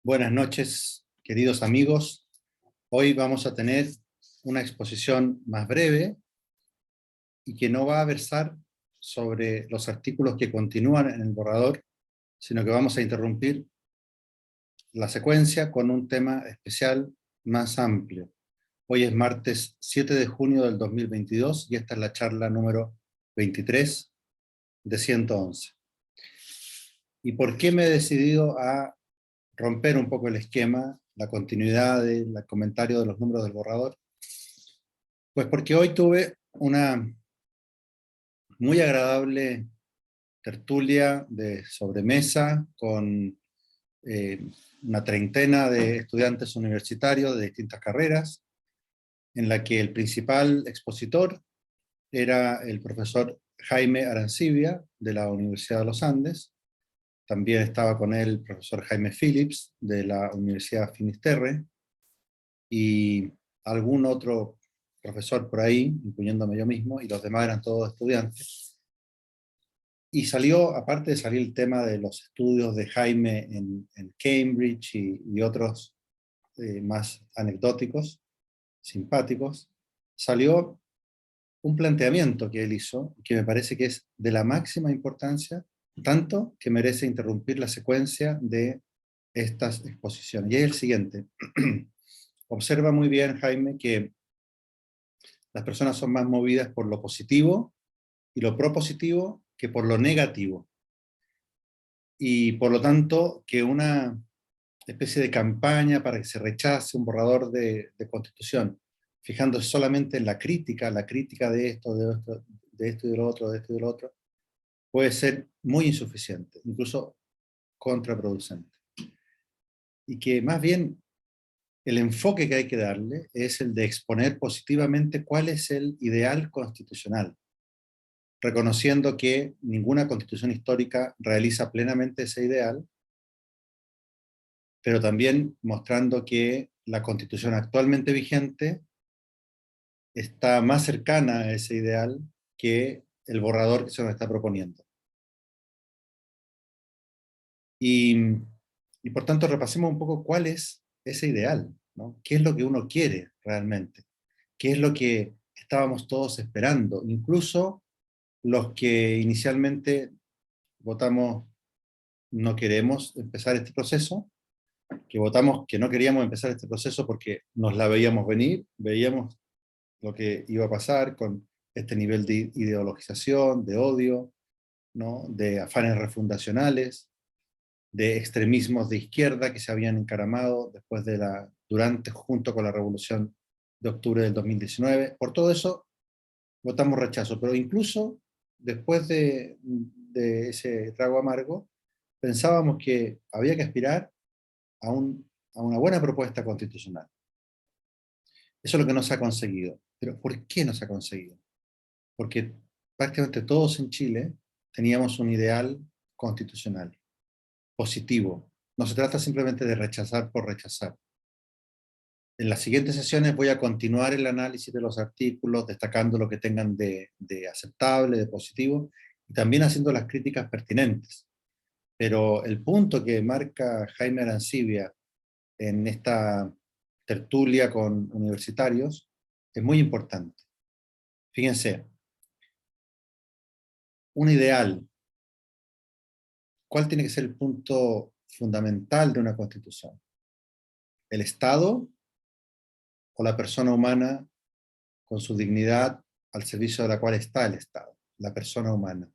Buenas noches, queridos amigos. Hoy vamos a tener una exposición más breve y que no va a versar sobre los artículos que continúan en el borrador, sino que vamos a interrumpir la secuencia con un tema especial más amplio. Hoy es martes 7 de junio del 2022 y esta es la charla número 23 de 111. ¿Y por qué me he decidido a romper un poco el esquema, la continuidad del comentario de los números del borrador? Pues porque hoy tuve una muy agradable tertulia de sobremesa con una treintena de estudiantes universitarios de distintas carreras, en la que el principal expositor era el profesor Jaime Arancibia, de la Universidad de los Andes. También estaba con él el profesor Jaime Phillips, de la Universidad Finisterre, y algún otro profesor por ahí, incluyéndome yo mismo, y los demás eran todos estudiantes. Y salió, aparte de salir el tema de los estudios de Jaime en Cambridge y otros más anecdóticos, simpáticos, salió un planteamiento que él hizo, que me parece que es de la máxima importancia, tanto que merece interrumpir la secuencia de estas exposiciones. Y es el siguiente. Observa muy bien, Jaime, que las personas son más movidas por lo positivo y lo propositivo que por lo negativo. Y por lo tanto, que una especie de campaña para que se rechace un borrador de constitución, fijándose solamente en la crítica de esto, de esto y de lo otro, de esto y de lo otro, puede ser muy insuficiente, incluso contraproducente. Y que más bien el enfoque que hay que darle es el de exponer positivamente cuál es el ideal constitucional, reconociendo que ninguna constitución histórica realiza plenamente ese ideal, pero también mostrando que la constitución actualmente vigente está más cercana a ese ideal que el borrador que se nos está proponiendo. Y, y por tanto repasemos un poco cuál es ese ideal, ¿no? ¿Qué es lo que uno quiere realmente? ¿Qué es lo que estábamos todos esperando? Incluso los que inicialmente votamos no queremos empezar este proceso, que votamos que no queríamos empezar este proceso porque nos la veíamos venir, veíamos lo que iba a pasar con este nivel de ideologización, de odio, ¿no? De afanes refundacionales, de extremismos de izquierda que se habían encaramado después durante, junto con la revolución de octubre del 2019. Por todo eso votamos rechazo, pero incluso después de ese trago amargo, pensábamos que había que aspirar a una buena propuesta constitucional. Eso es lo que no se ha conseguido. Pero ¿por qué no se ha conseguido? Porque prácticamente todos en Chile teníamos un ideal constitucional, positivo. No se trata simplemente de rechazar por rechazar. En las siguientes sesiones voy a continuar el análisis de los artículos, destacando lo que tengan de aceptable, de positivo, y también haciendo las críticas pertinentes. Pero el punto que marca Jaime Arancibia en esta tertulia con universitarios es muy importante. Fíjense, un ideal. ¿Cuál tiene que ser el punto fundamental de una constitución? ¿El Estado o la persona humana con su dignidad al servicio de la cual está el Estado? La persona humana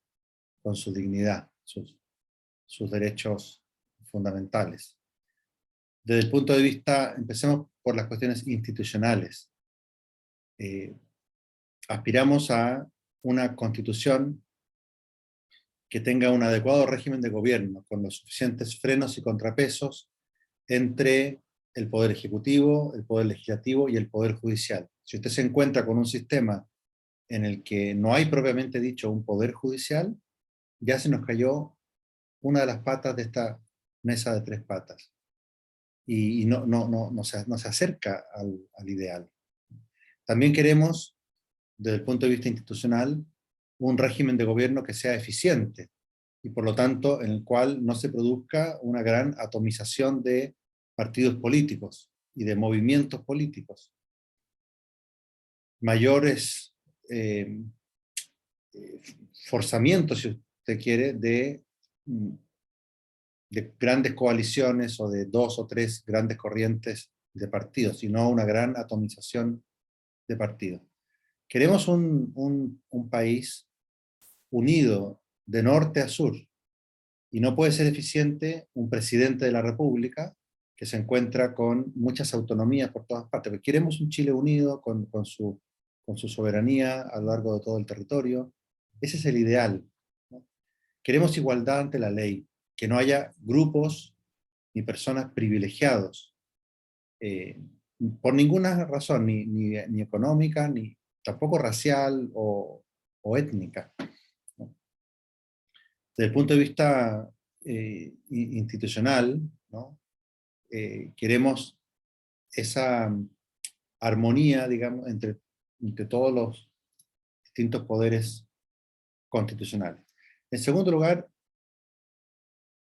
con su dignidad, sus derechos fundamentales. Desde el punto de vista, empecemos por las cuestiones institucionales. Aspiramos a una constitución que tenga un adecuado régimen de gobierno, con los suficientes frenos y contrapesos entre el Poder Ejecutivo, el Poder Legislativo y el Poder Judicial. Si usted se encuentra con un sistema en el que no hay propiamente dicho un Poder Judicial, ya se nos cayó una de las patas de esta mesa de tres patas. Y no se acerca al ideal. También queremos, desde el punto de vista institucional, un régimen de gobierno que sea eficiente y por lo tanto en el cual no se produzca una gran atomización de partidos políticos y de movimientos políticos, mayores forzamientos, si usted quiere, de grandes coaliciones o de 2 o 3 grandes corrientes de partidos, sino una gran atomización de partidos. Queremos un país unido de norte a sur, y no puede ser eficiente un presidente de la República que se encuentra con muchas autonomías por todas partes. Porque queremos un Chile unido con su soberanía a lo largo de todo el territorio. Ese es el ideal, ¿no? Queremos igualdad ante la ley, que no haya grupos ni personas privilegiados, por ninguna razón, ni económica, ni tampoco racial o étnica, ¿no? Desde el punto de vista institucional, ¿no? Queremos esa armonía, digamos, entre todos los distintos poderes constitucionales. En segundo lugar,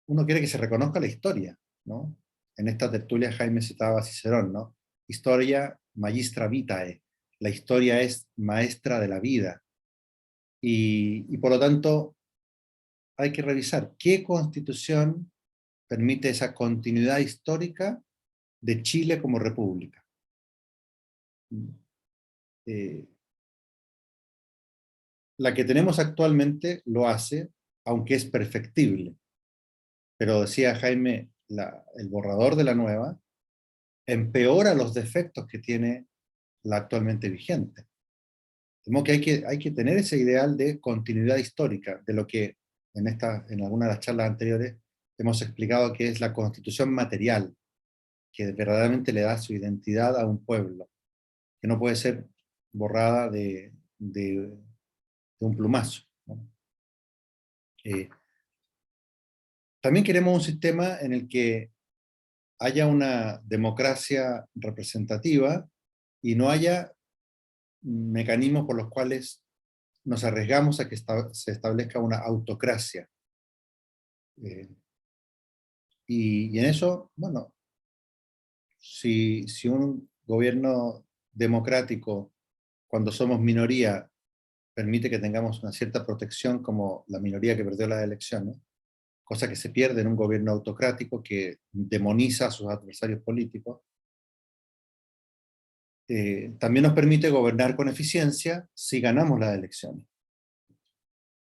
uno quiere que se reconozca la historia, ¿no? En esta tertulia Jaime citaba a Cicerón, ¿no? Historia magistra vitae, la historia es maestra de la vida, y por lo tanto hay que revisar qué constitución permite esa continuidad histórica de Chile como república. La que tenemos actualmente lo hace, aunque es perfectible. Pero decía Jaime, el borrador de la nueva empeora los defectos que tiene la actualmente vigente. De modo que hay que tener ese ideal de continuidad histórica, de lo que en alguna de las charlas anteriores hemos explicado que es la constitución material, que verdaderamente le da su identidad a un pueblo, que no puede ser borrada de un plumazo, ¿no? También queremos un sistema en el que haya una democracia representativa y no haya mecanismos por los cuales nos arriesgamos a que se establezca una autocracia. Y en eso, bueno, si un gobierno democrático, cuando somos minoría, permite que tengamos una cierta protección como la minoría que perdió las elecciones, cosa que se pierde en un gobierno autocrático que demoniza a sus adversarios políticos, también nos permite gobernar con eficiencia si ganamos las elecciones.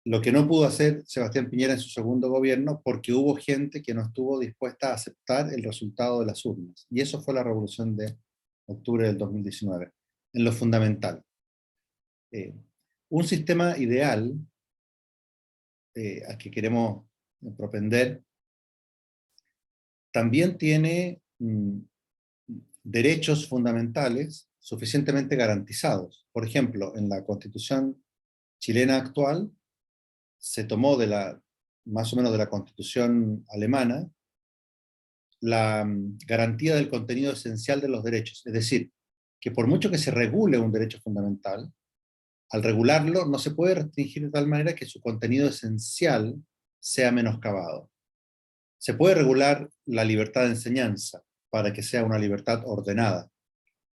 Lo que no pudo hacer Sebastián Piñera en su segundo gobierno porque hubo gente que no estuvo dispuesta a aceptar el resultado de las urnas. Y eso fue la revolución de octubre del 2019, en lo fundamental. Un sistema ideal al que queremos propender también tiene derechos fundamentales suficientemente garantizados. Por ejemplo, en la Constitución chilena actual se tomó más o menos de la Constitución alemana la garantía del contenido esencial de los derechos. Es decir, que por mucho que se regule un derecho fundamental, al regularlo no se puede restringir de tal manera que su contenido esencial sea menoscabado. Se puede regular la libertad de enseñanza para que sea una libertad ordenada,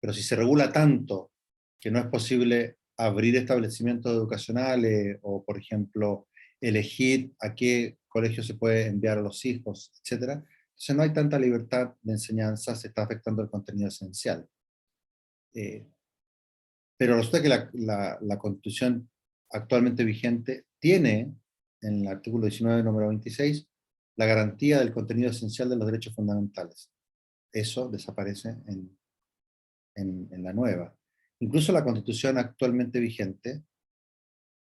pero si se regula tanto que no es posible abrir establecimientos educacionales o, por ejemplo, elegir a qué colegio se puede enviar a los hijos, etc., entonces no hay tanta libertad de enseñanza, se está afectando el contenido esencial. Pero resulta que la Constitución actualmente vigente tiene, en el artículo 19, número 26, la garantía del contenido esencial de los derechos fundamentales. Eso desaparece en la nueva. Incluso la Constitución actualmente vigente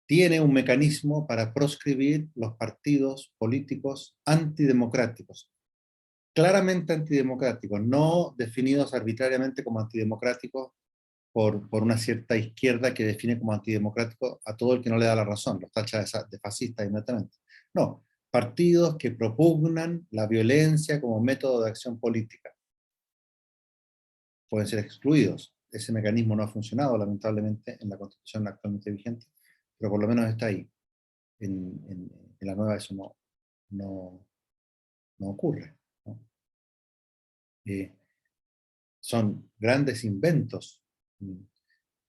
tiene un mecanismo para proscribir los partidos políticos antidemocráticos, claramente antidemocráticos, no definidos arbitrariamente como antidemocráticos por una cierta izquierda que define como antidemocrático a todo el que no le da la razón, los tacha de fascista inmediatamente. No, partidos que propugnan la violencia como método de acción política pueden ser excluidos. Ese mecanismo no ha funcionado, lamentablemente, en la Constitución actualmente vigente, pero por lo menos está ahí. En la nueva eso no ocurre, ¿no? Eh, Son grandes inventos.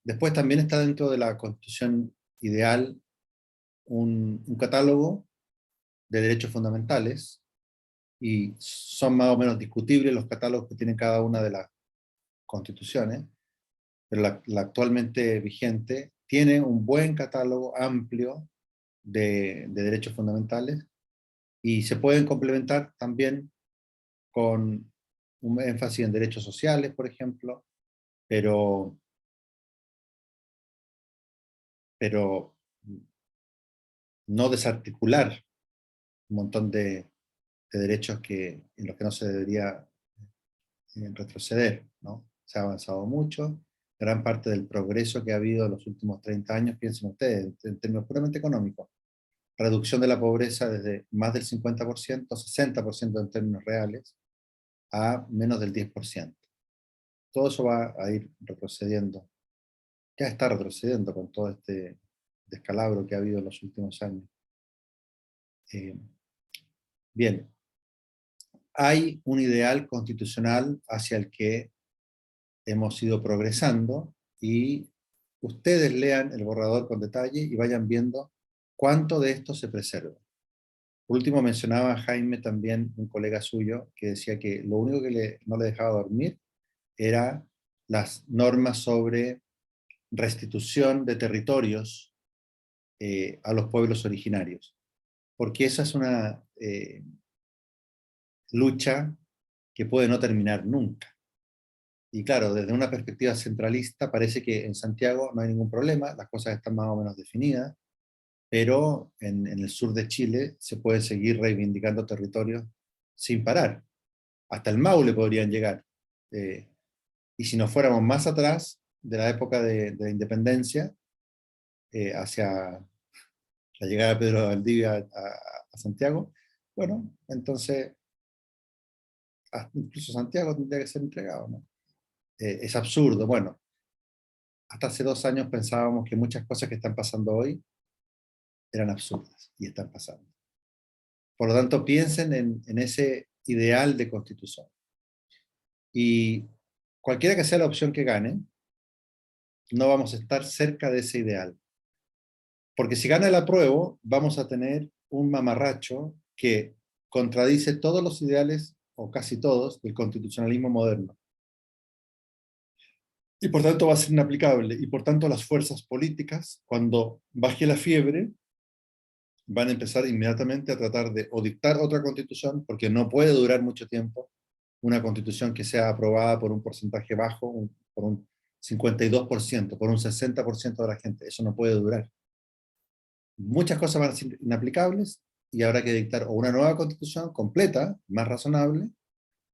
Después también está dentro de la Constitución ideal un catálogo de derechos fundamentales, y son más o menos discutibles los catálogos que tiene cada una de las constituciones, pero la actualmente vigente tiene un buen catálogo amplio de derechos fundamentales, y se pueden complementar también con un énfasis en derechos sociales, por ejemplo, pero, pero no desarticular un montón de derechos en los que no se debería retroceder, ¿no? Se ha avanzado mucho, gran parte del progreso que ha habido en los últimos 30 años, piensen ustedes, en términos puramente económicos, reducción de la pobreza desde más del 50%, 60% en términos reales, a menos del 10%. Todo eso va a ir retrocediendo. Ya está retrocediendo con todo este descalabro que ha habido en los últimos años. Bien, hay un ideal constitucional hacia el que hemos ido progresando, y ustedes lean el borrador con detalle y vayan viendo cuánto de esto se preserva. Por último, mencionaba a Jaime también, un colega suyo, que decía que lo único que no le dejaba dormir era las normas sobre restitución de territorios a los pueblos originarios, porque esa es una lucha que puede no terminar nunca. Y claro, desde una perspectiva centralista parece que en Santiago no hay ningún problema, las cosas están más o menos definidas, pero en el sur de Chile se puede seguir reivindicando territorios sin parar. Hasta el Maule podrían llegar. Eh, y si nos fuéramos más atrás de la época de la independencia, hacia la llegada de Pedro de Valdivia a Santiago, bueno, entonces incluso Santiago tendría que ser entregado, ¿no? Es absurdo. Bueno, hasta hace 2 años pensábamos que muchas cosas que están pasando hoy eran absurdas, y están pasando. Por lo tanto, piensen en ese ideal de constitución. Y cualquiera que sea la opción que gane, no vamos a estar cerca de ese ideal. Porque si gana el apruebo, vamos a tener un mamarracho que contradice todos los ideales, o casi todos, del constitucionalismo moderno. Y por tanto va a ser inaplicable. Y por tanto las fuerzas políticas, cuando baje la fiebre, van a empezar inmediatamente a tratar de o dictar otra constitución, porque no puede durar mucho tiempo una constitución que sea aprobada por un porcentaje bajo, por un 52%, por un 60% de la gente. Eso no puede durar. Muchas cosas van a ser inaplicables, y habrá que dictar o una nueva constitución completa, más razonable,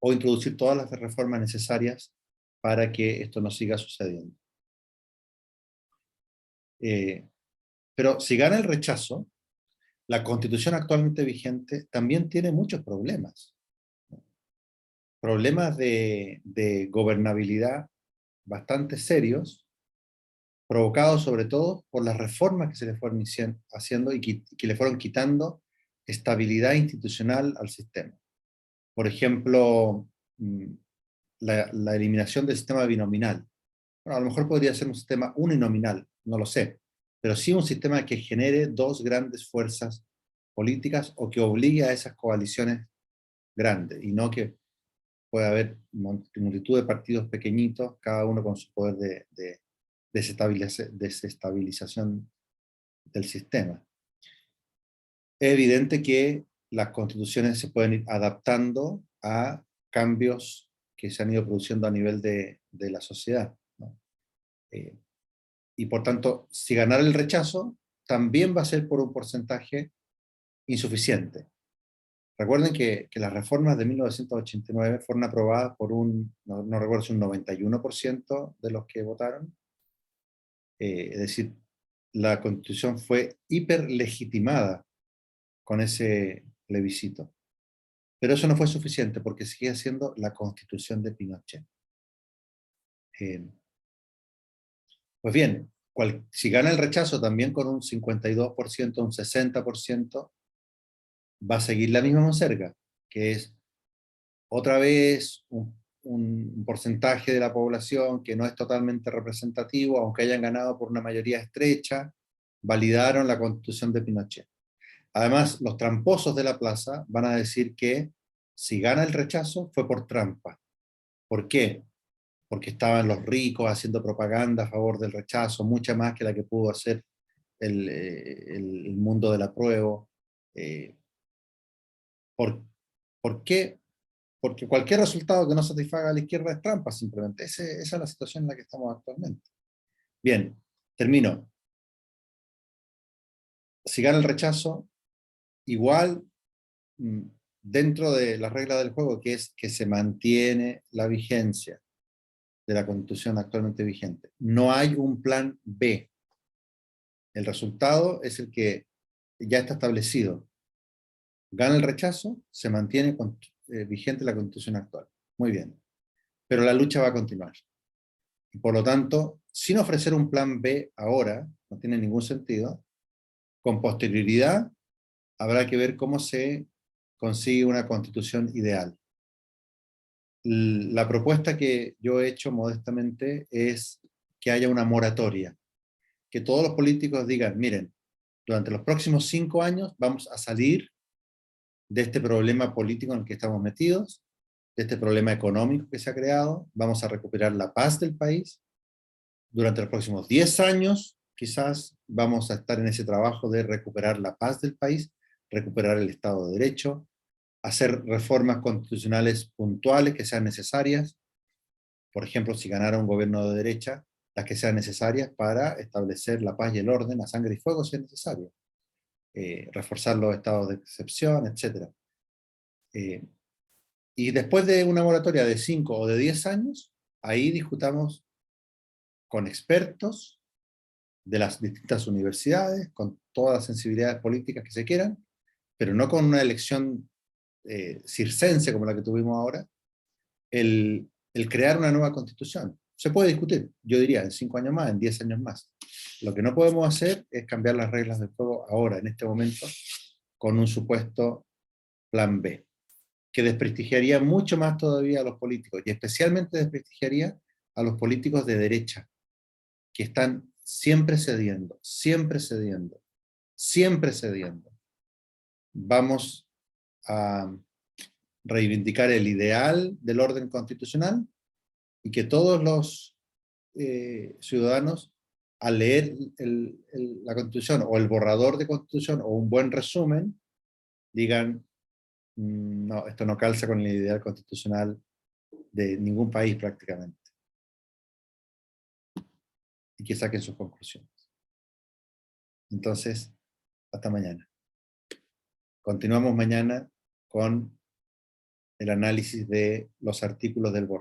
o introducir todas las reformas necesarias para que esto no siga sucediendo. Pero si gana el rechazo, la constitución actualmente vigente también tiene muchos problemas. Problemas de gobernabilidad bastante serios, provocados sobre todo por las reformas que se le fueron haciendo y que le fueron quitando estabilidad institucional al sistema. Por ejemplo, la eliminación del sistema binominal. Bueno, a lo mejor podría ser un sistema uninominal, no lo sé, pero sí un sistema que genere dos grandes fuerzas políticas, o que obligue a esas coaliciones grandes, y no que pueda haber multitud de partidos pequeñitos, cada uno con su poder de desestabilización del sistema. Es evidente que las constituciones se pueden ir adaptando a cambios que se han ido produciendo a nivel de la sociedad, ¿no? Y por tanto, si ganara el rechazo, también va a ser por un porcentaje insuficiente. Recuerden que las reformas de 1989 fueron aprobadas por no recuerdo si un 91% de los que votaron. Es decir, la Constitución fue hiperlegitimada con ese plebiscito. Pero eso no fue suficiente, porque sigue siendo la Constitución de Pinochet. Pues bien, si gana el rechazo también con un 52%, un 60%, va a seguir la misma monserga, que es otra vez un porcentaje de la población que no es totalmente representativo, aunque hayan ganado por una mayoría estrecha, validaron la Constitución de Pinochet. Además, los tramposos de la plaza van a decir que si gana el rechazo fue por trampa. ¿Por qué? Porque estaban los ricos haciendo propaganda a favor del rechazo, mucha más que la que pudo hacer el mundo del apruebo. ¿Por, ¿Por qué? Porque cualquier resultado que no satisfaga a la izquierda es trampa, simplemente. Esa es la situación en la que estamos actualmente. Bien, termino. Si gana el rechazo, igual, dentro de la regla del juego, que es que se mantiene la vigencia de la Constitución actualmente vigente. No hay un plan B. El resultado es el que ya está establecido. Gana el rechazo, se mantiene vigente la Constitución actual. Muy bien. Pero la lucha va a continuar. Y por lo tanto, sin ofrecer un plan B ahora, no tiene ningún sentido, con posterioridad habrá que ver cómo se consigue una constitución ideal. La propuesta que yo he hecho modestamente es que haya una moratoria, que todos los políticos digan, miren, durante los próximos 5 años vamos a salir de este problema político en el que estamos metidos, de este problema económico que se ha creado, vamos a recuperar la paz del país. Durante los próximos 10 años, quizás vamos a estar en ese trabajo de recuperar la paz del país, recuperar el Estado de Derecho, hacer reformas constitucionales puntuales que sean necesarias, por ejemplo, si ganara un gobierno de derecha, las que sean necesarias para establecer la paz y el orden a sangre y fuego si es necesario, reforzar los estados de excepción, etc. Y después de una moratoria de 5 o de 10 años, ahí discutamos con expertos de las distintas universidades, con todas las sensibilidades políticas que se quieran, pero no con una elección circense como la que tuvimos ahora, el crear una nueva constitución. Se puede discutir, yo diría, en 5 años más, en 10 años más. Lo que no podemos hacer es cambiar las reglas del juego ahora, en este momento, con un supuesto plan B, que desprestigiaría mucho más todavía a los políticos, y especialmente desprestigiaría a los políticos de derecha, que están siempre cediendo, siempre cediendo, siempre cediendo. Vamos a reivindicar el ideal del orden constitucional y que todos los ciudadanos, al leer la Constitución o el borrador de Constitución o un buen resumen, digan, no, esto no calza con el ideal constitucional de ningún país prácticamente. Y que saquen sus conclusiones. Entonces, hasta mañana. Continuamos mañana con el análisis de los artículos del borrador.